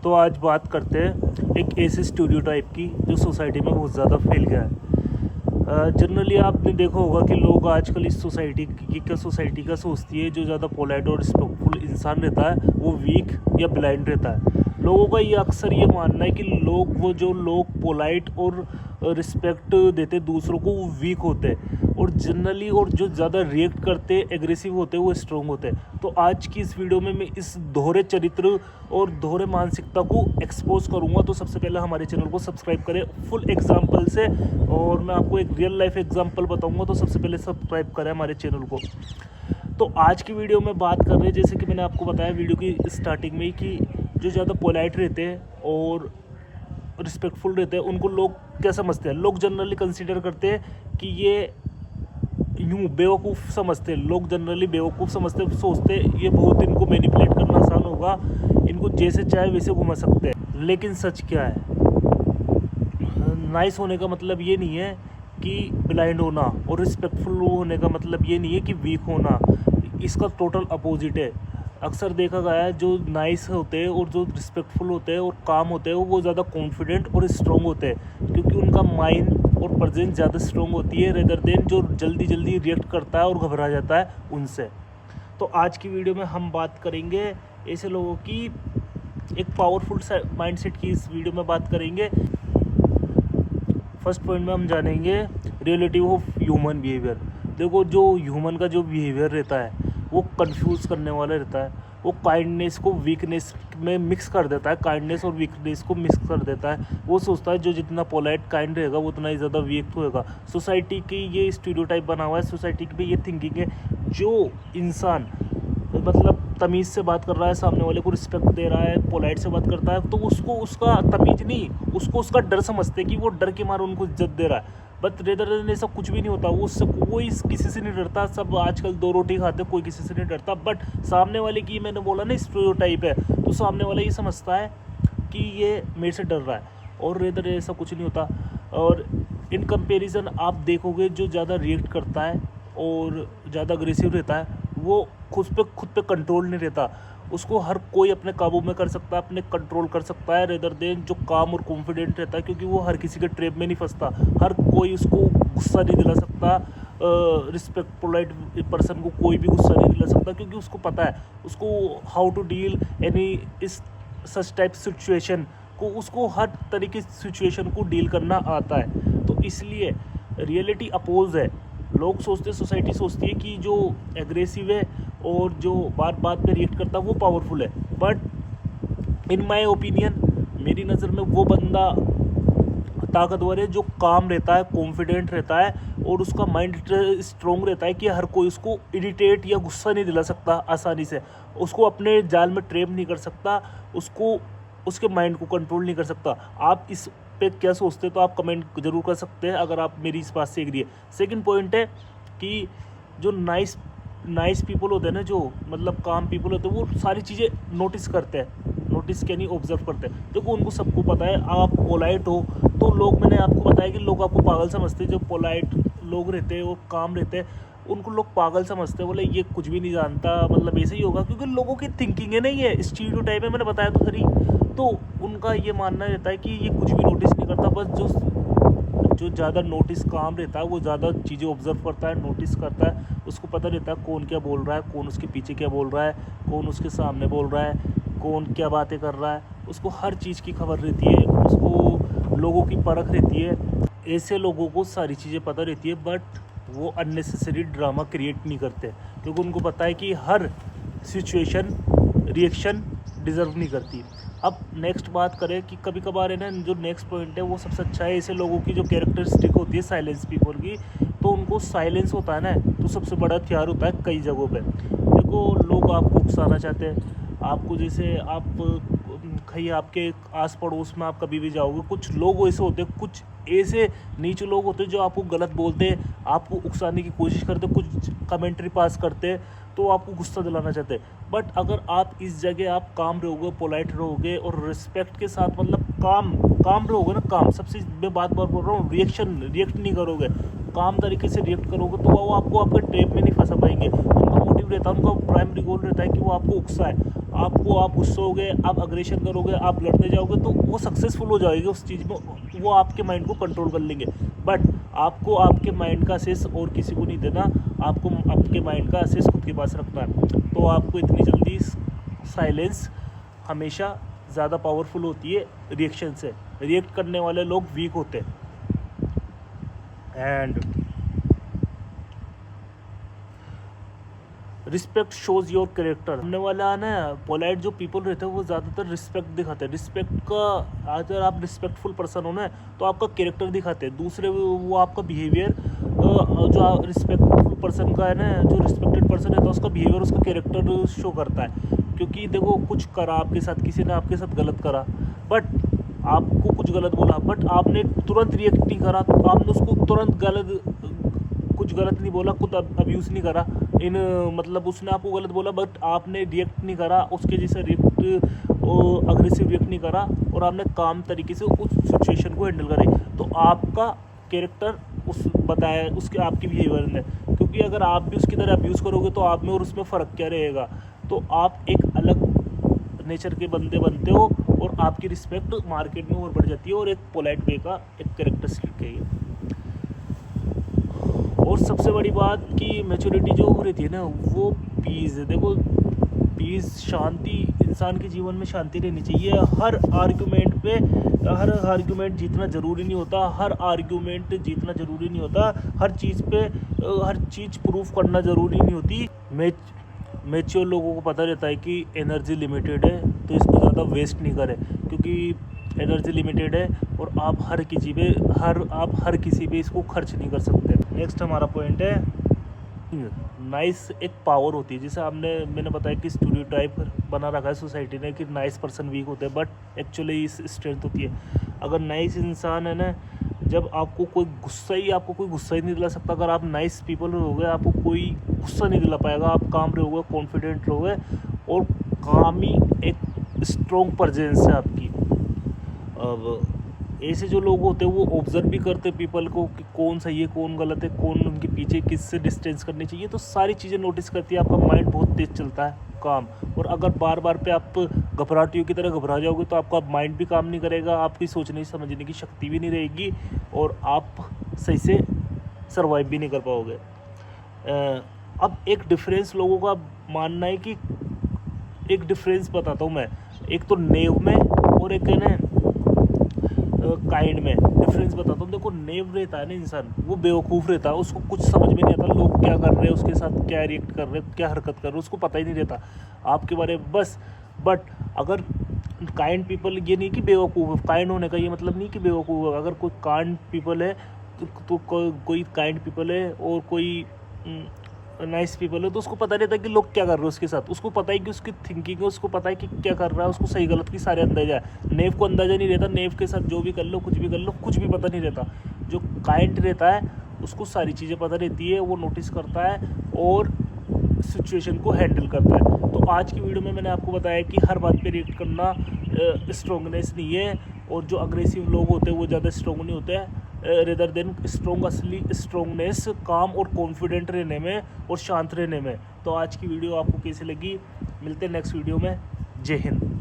तो आज बात करते हैं एक ऐसे स्टीरियोटाइप की जो सोसाइटी में बहुत ज़्यादा फैल गया है। जनरली आपने देखा होगा कि लोग आजकल इस सोसाइटी का सोचती है जो ज़्यादा पोलाइट और रिस्पेक्टफुल इंसान रहता है वो वीक या ब्लाइंड रहता है। लोगों का ये अक्सर ये मानना है कि जो लोग पोलाइट और रिस्पेक्ट देते दूसरों को वो वीक होते हैं, और जनरली और जो ज़्यादा रिएक्ट करते एग्रेसिव होते हैं वो स्ट्रॉन्ग होते हैं। तो आज की इस वीडियो में मैं इस दोहरे चरित्र और दोहरे मानसिकता को एक्सपोज करूंगा। तो सबसे पहले हमारे चैनल को सब्सक्राइब करें फुल एग्जाम्पल से, और मैं आपको एक रियल लाइफ एग्जाम्पल बताऊंगा। तो सबसे पहले सब्सक्राइब करें हमारे चैनल को। तो आज की वीडियो में बात कर रहे हैं, जैसे कि मैंने आपको बताया वीडियो की स्टार्टिंग में, कि जो ज़्यादा पोलाइट रहते हैं और रिस्पेक्टफुल रहते हैं उनको लोग क्या समझते हैं। लोग जनरली कंसीडर करते हैं कि ये यूँ बेवकूफ़ समझते हैं। लोग जनरली बेवकूफ़ समझते, सोचते ये बहुत इनको मैनिपुलेट करना आसान होगा, इनको जैसे चाहे वैसे घुमा सकते हैं। लेकिन सच क्या है, नाइस होने का मतलब ये नहीं है कि ब्लाइंड होना, और रिस्पेक्टफुल होने का मतलब ये नहीं है कि वीक होना। इसका टोटल अपोजिट है। अक्सर देखा गया है जो नाइस होते हैं और जो रिस्पेक्टफुल होते हैं और काम होते हैं वो ज़्यादा कॉन्फिडेंट और स्ट्रॉन्ग होते हैं, क्योंकि उनका माइंड और प्रेजेंस ज़्यादा स्ट्रॉन्ग होती है रेदर देन जो जल्दी जल्दी रिएक्ट करता है और घबरा जाता है उनसे। तो आज की वीडियो में हम बात करेंगे ऐसे लोगों की, एक पावरफुल माइंडसेट की इस वीडियो में बात करेंगे। फर्स्ट पॉइंट में हम जानेंगे रियलिटी ऑफ ह्यूमन बिहेवियर। देखो, जो ह्यूमन का जो बिहेवियर रहता है वो कंफ्यूज करने वाला रहता है। वो काइंडनेस को वीकनेस में मिक्स कर देता है, काइंडनेस और वीकनेस को मिक्स कर देता है। वो सोचता है जो जितना पोलाइट काइंड रहेगा वो उतना ही ज़्यादा वीक होएगा। सोसाइटी की ये स्टीरियोटाइप बना हुआ है, सोसाइटी की ये थिंकिंग है। जो इंसान मतलब तमीज़ से बात कर रहा है, सामने वाले को रिस्पेक्ट दे रहा है, पोलाइट से बात करता है, तो उसको उसका तमीज़ नहीं, उसको उसका डर समझते हैं कि वो डर के मारे उनको इज्जत दे रहा है। बट रेदर देन ऐसा कुछ भी नहीं होता। वो उससे कोई किसी से नहीं डरता। सब आजकल दो रोटी खाते, कोई किसी से नहीं डरता। बट सामने वाले की, मैंने बोला ना स्टीरियोटाइप है, तो सामने वाला ये समझता है कि ये मेरे से डर रहा है, और रेदर ऐसा कुछ नहीं होता। और इन कंपैरिजन आप देखोगे जो ज़्यादा रिएक्ट करता है और ज़्यादा अग्रेसिव रहता है वो खुद पे कंट्रोल नहीं रहता। उसको हर कोई अपने काबू में कर सकता है, अपने कंट्रोल कर सकता है, रेदर देन जो काम और कॉन्फिडेंट रहता है, क्योंकि वो हर किसी के ट्रैप में नहीं फंसता। हर कोई उसको गुस्सा नहीं दिला सकता। रिस्पेक्ट पोलाइट पर्सन को कोई भी गुस्सा नहीं दिला सकता, क्योंकि उसको पता है उसको हाउ टू डील एनी इस सच टाइप सिचुएशन को। उसको हर तरीके की सिचुएशन को डील करना आता है। तो इसलिए रियलिटी अपोज है। लोग सोचते, सोसाइटी सोचती है कि जो एग्रेसिव है और जो बात पे रिएक्ट करता है वो पावरफुल है। बट इन माय ओपिनियन, मेरी नज़र में वो बंदा ताकतवर है जो काम रहता है, कॉन्फिडेंट रहता है, और उसका माइंड स्ट्रॉन्ग रहता है कि हर कोई उसको इरिटेट या गुस्सा नहीं दिला सकता आसानी से। उसको अपने जाल में ट्रैप नहीं कर सकता, उसको उसके माइंड को कंट्रोल नहीं कर सकता। आप इस पे क्या सोचते हैं तो आप कमेंट जरूर कर सकते हैं अगर आप मेरी इस बात से एग्री है। सेकंड पॉइंट है कि जो नाइस पीपल होते हैं ना, जो मतलब काम पीपल होते हैं, वो सारी चीज़ें नोटिस करते हैं। नोटिस क्या नहीं, ऑब्जर्व करते हैं। देखो, उनको सबको पता है आप पोलाइट हो तो लोग, मैंने आपको बताया कि लोग आपको पागल समझते हैं। जो पोलाइट लोग रहते हैं और काम रहते हैं उनको लोग पागल समझते हैं, बोले ये कुछ भी नहीं जानता, मतलब ऐसे ही होगा, क्योंकि लोगों की थिंकिंग है नहीं है, स्टीरियोटाइप है, मैंने बताया तो सही। तो उनका ये मानना रहता है कि ये कुछ भी नोटिस नहीं करता। बस जो ज़्यादा नोटिस काम रहता है वो ज़्यादा चीज़ें ऑब्जर्व करता है, नोटिस करता है। उसको पता रहता है कौन क्या बोल रहा है, कौन उसके पीछे क्या बोल रहा है, कौन उसके सामने बोल रहा है, कौन क्या बातें कर रहा है। उसको हर चीज़ की खबर रहती है, उसको लोगों की परख रहती है। ऐसे लोगों को सारी चीज़ें पता रहती है, बट वो अननेसेसरी ड्रामा क्रिएट नहीं करते, क्योंकि उनको पता है कि हर सिचुएशन रिएक्शन डिज़र्व नहीं करती। अब नेक्स्ट बात करें कि कभी कभार है ना, जो नेक्स्ट पॉइंट है वो सबसे अच्छा है। ऐसे लोगों की जो कैरेक्टरिस्टिक होती है साइलेंस पीपल की, तो उनको साइलेंस होता है ना, तो सबसे बड़ा हथियार होता है कई जगहों पे। देखो, लोग आपको उकसाना चाहते हैं, आपको जैसे आप कहीं आपके आस पड़ोस में आप कभी भी जाओगे, कुछ लोग ऐसे होते हैं, कुछ ऐसे नीच लोग होते हैं जो आपको गलत बोलते हैं, आपको उकसाने की कोशिश करते, कुछ कमेंट्री पास करते, तो आपको गुस्सा दिलाना चाहते हैं। बट अगर आप इस जगह आप काम रहोगे, पोलाइट रहोगे और रिस्पेक्ट के साथ, मतलब काम रहोगे ना, काम सबसे मैं बात बोल रहा हूँ, रिएक्ट नहीं करोगे, काम तरीके से रिएक्ट करोगे, तो वो आपको आपके ट्रैप में नहीं फंसा पाएंगे। उनका मोटिव रहता है, उनका प्राइमरी गोल रहता है कि वो आपको उकसाए। आपको, आप गुस्सा होगे, आप अग्रेशन करोगे, आप लड़ने जाओगे तो वो सक्सेसफुल हो जाएगी उस चीज़ में, वो आपके माइंड को कंट्रोल कर लेंगे। बट आपको आपके माइंड का असेस और किसी को नहीं देना, आपको आपके माइंड का असेस खुद के पास रखना है। तो आपको इतनी जल्दी साइलेंस हमेशा ज़्यादा पावरफुल होती है रिएक्शन से। रिएक्ट करने वाले लोग वीक होते हैं। And respect shows your character. हमने वाला ना, पोलाइट जो पीपल रहते हैं वो ज़्यादातर रिस्पेक्ट दिखाते हैं। रिस्पेक्ट का, अगर आप रिस्पेक्टफुल पर्सन हो ना तो आपका कैरेक्टर दिखाते हैं। दूसरे वो आपका बिहेवियर, जो रिस्पेक्टफुल पर्सन का है ना, जो रिस्पेक्टेड पर्सन रहता है उसका बिहेवियर, उसका कैरेक्टर शो करता है। क्योंकि देखो, कुछ करा आपके साथ, किसी ने आपके साथ गलत करा, बट आपको कुछ गलत बोला, बट आपने तुरंत रिएक्ट नहीं करा, तो आपने उसको तुरंत कुछ गलत नहीं बोला, खुद अब्यूज़ नहीं करा, मतलब उसने आपको गलत बोला बट आपने रिएक्ट नहीं करा, उसके जैसे अग्रेसिव रिएक्ट नहीं करा, और आपने काम तरीके से उस सिचुएशन को हैंडल करे, तो आपका कैरेक्टर उसके आपकी बिहेवियर में। क्योंकि अगर आप भी उसकी तरह अब्यूज़ करोगे तो आप में और उसमें फ़र्क क्या रहेगा। तो आप एक अलग नेचर के बंदे बनते हो, और आपकी रिस्पेक्ट मार्केट में और बढ़ जाती है, और एक पोलाइट वे का एक कैरेक्टरिस्टिक है ये। और सबसे बड़ी बात कि मैच्योरिटी जो रहती है ना, वो पीस है। देखो, पीस, शांति, इंसान के जीवन में शांति रहनी चाहिए। हर आर्ग्यूमेंट जीतना ज़रूरी नहीं होता, हर चीज़ प्रूफ करना ज़रूरी नहीं होती। मैच्योर लोगों को पता रहता है कि एनर्जी लिमिटेड है, तो इसको ज़्यादा वेस्ट नहीं करें, क्योंकि एनर्जी लिमिटेड है और आप हर किसी पे इसको खर्च नहीं कर सकते। नेक्स्ट हमारा पॉइंट है नाइस। एक पावर होती है, जैसे मैंने बताया कि स्टीरियोटाइप बना रखा है सोसाइटी ने कि नाइस पर्सन वीक होते हैं, बट एक्चुअली इस स्ट्रेंथ होती है। अगर नाइस इंसान है ना, जब आपको कोई गुस्सा ही नहीं दिला सकता। अगर आप नाइस पीपल रहोगे, आपको कोई गुस्सा नहीं दिला पाएगा, आप काम रहोगे, कॉन्फिडेंट रहोगे, और कामी एक स्ट्रॉन्ग प्रेजेंस है आपकी। अब ऐसे जो लोग होते हैं वो ऑब्जर्व भी करते हैं पीपल को कि कौन सही है, कौन गलत है, कौन उनके पीछे किससे डिस्टेंस करनी चाहिए, तो सारी चीज़ें नोटिस करती है। आपका माइंड बहुत तेज़ चलता है, काम। और अगर बार बार पे आप घबराहटियों की तरह घबरा जाओगे तो आपका माइंड भी काम नहीं करेगा, आपकी सोचने समझने की शक्ति भी नहीं रहेगी, और आप सही से सर्वाइव भी नहीं कर पाओगे। अब एक डिफरेंस लोगों का मानना है कि, एक डिफरेंस बताता हूँ मैं, एक तो नेव में और एक है ना काइंड में डिफरेंस बताता हूँ। देखो, नेव रहता है ना इंसान, वो बेवकूफ़ रहता है, उसको कुछ समझ में नहीं आता लोग क्या कर रहे हैं, उसके साथ क्या रिएक्ट कर रहे हैं, क्या हरकत कर रहे हैं, उसको पता ही नहीं रहता आपके बारे में बस। बट अगर काइंड पीपल, ये नहीं कि बेवकूफ़, काइंड होने का ये मतलब नहीं कि बेवकूफ़ है। अगर कोई काइंड पीपल है तो कोई काइंड पीपल है और कोई नाइस पीपल है, तो उसको पता रहता है कि लोग क्या कर रहे हैं उसके साथ, उसको पता है कि उसकी थिंकिंग है, उसको पता है कि क्या कर रहा है, उसको सही गलत की सारे अंदाजा है। नेव को अंदाज़ा नहीं रहता, नेव के साथ जो भी कर लो, कुछ भी कर लो, कुछ भी पता नहीं रहता। जो काइंड रहता है उसको सारी चीज़ें पता रहती है, वो नोटिस करता है और सिचुएशन को हैंडल करता है। तो आज की वीडियो में मैंने आपको बताया कि हर बात पे रिएक्ट करना स्ट्रॉन्गनेस नहीं है, और जो अग्रेसिव लोग होते हैं वो ज़्यादा स्ट्रॉन्ग नहीं होते हैं, रेदर देन स्ट्रॉन्ग। असली स्ट्रॉन्गनेस काम और कॉन्फिडेंट रहने में और शांत रहने में। तो आज की वीडियो आपको कैसी लगी, मिलते हैं नेक्स्ट वीडियो में। जय हिंद।